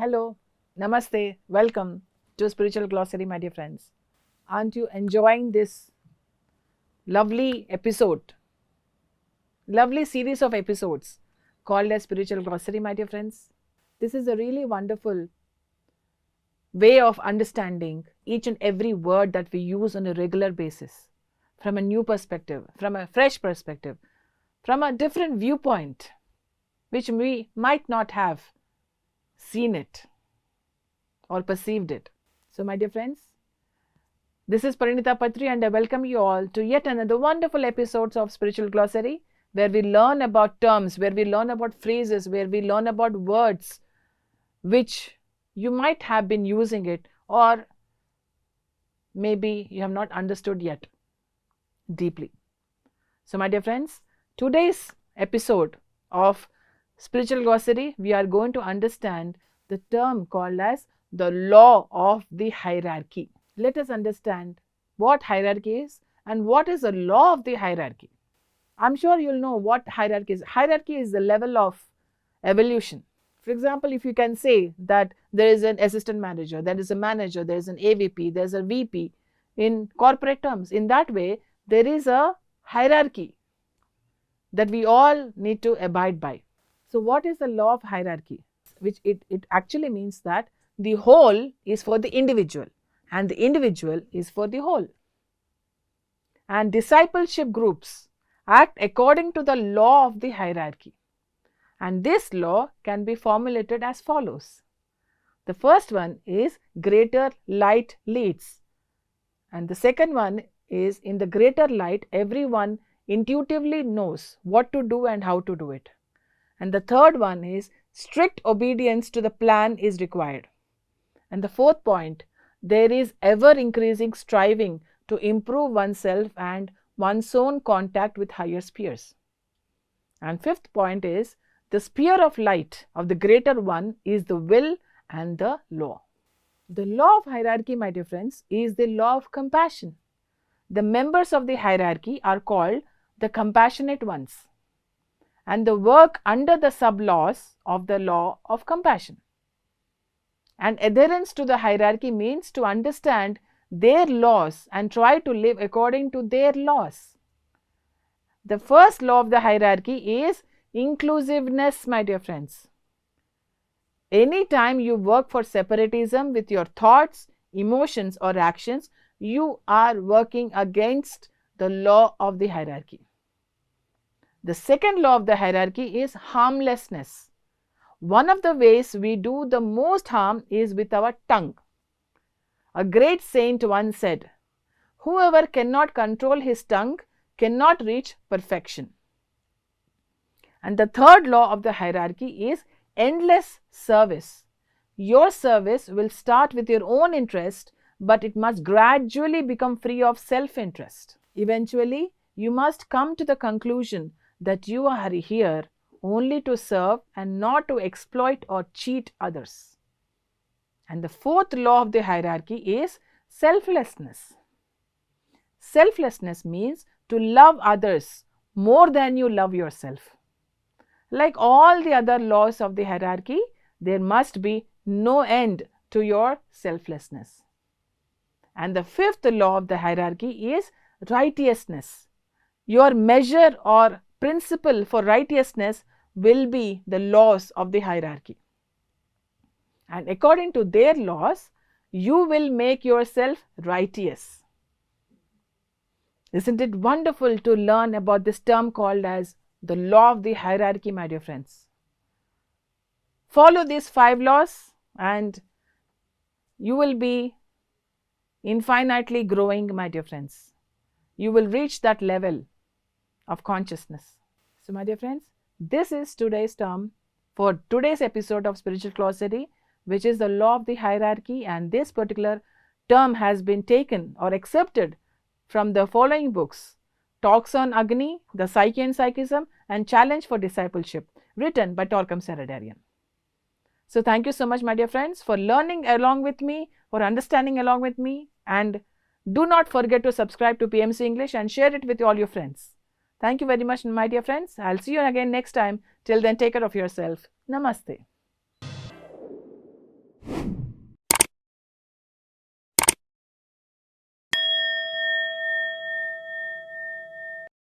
Hello, Namaste, welcome to Spiritual Glossary, my dear friends. Aren't you enjoying this lovely episode, lovely series of episodes called as Spiritual Glossary, my dear friends? This is a really wonderful way of understanding each and every word that we use on a regular basis from a new perspective, from a fresh perspective, from a different viewpoint, which we might not have seen it or perceived it. So, my dear friends, this is Parinitha Patri and I welcome you all to yet another wonderful episodes of Spiritual Glossary, where we learn about terms, where we learn about phrases, where we learn about words which you might have been using it, or maybe you have not understood yet deeply. So, my dear friends, today's episode of Spiritual Glossary, we are going to understand the term called as the law of the hierarchy. Let us understand what hierarchy is and what is the law of the hierarchy. I'm sure you'll know what hierarchy is. Hierarchy is the level of evolution. For example, if you can say that there is an assistant manager, there is a manager, there is an AVP, there is a VP in corporate terms. In that way, there is a hierarchy that we all need to abide by. So, what is the law of hierarchy? Which it actually means that the whole is for the individual and the individual is for the whole. And discipleship groups act according to the law of the hierarchy. And this law can be formulated as follows. The first one is greater light leads. And the second one is in the greater light, everyone intuitively knows what to do and how to do it. And the third one is strict obedience to the plan is required. And the fourth point, there is ever increasing striving to improve oneself and one's own contact with higher spheres. And fifth point is the sphere of light of the greater one is the will and the law. The law of hierarchy, my dear friends, is the law of compassion. The members of the hierarchy are called the compassionate ones, and the work under the sub-laws of the law of compassion. And adherence to the hierarchy means to understand their laws and try to live according to their laws. The first law of the hierarchy is inclusiveness, my dear friends. Anytime you work for separatism with your thoughts, emotions or actions, you are working against the law of the hierarchy. The second law of the hierarchy is harmlessness. One of the ways we do the most harm is with our tongue. A great saint once said, "Whoever cannot control his tongue cannot reach perfection." And the third law of the hierarchy is endless service. Your service will start with your own interest, but it must gradually become free of self-interest. Eventually, you must come to the conclusion that you are here only to serve and not to exploit or cheat others. And the fourth law of the hierarchy is selflessness. Selflessness means to love others more than you love yourself. Like all the other laws of the hierarchy, there must be no end to your selflessness. And the fifth law of the hierarchy is righteousness. Your measure or principle for righteousness will be the laws of the hierarchy. And according to their laws, you will make yourself righteous. Isn't it wonderful to learn about this term called as the law of the hierarchy, my dear friends? Follow these 5 laws and you will be infinitely growing, my dear friends. You will reach that level of consciousness. So, my dear friends, this is today's term for today's episode of Spiritual Glossary, which is the law of the hierarchy, and this particular term has been taken or accepted from the following books: Talks on Agni, The Psyche and Psychism, and Challenge for Discipleship, written by Torkom Saraydarian. So, thank you so much, my dear friends, for learning along with me, for understanding along with me, and do not forget to subscribe to PMC English and share it with all your friends. Thank you very much, my dear friends. I'll see you again next time. Till then, take care of yourself. Namaste.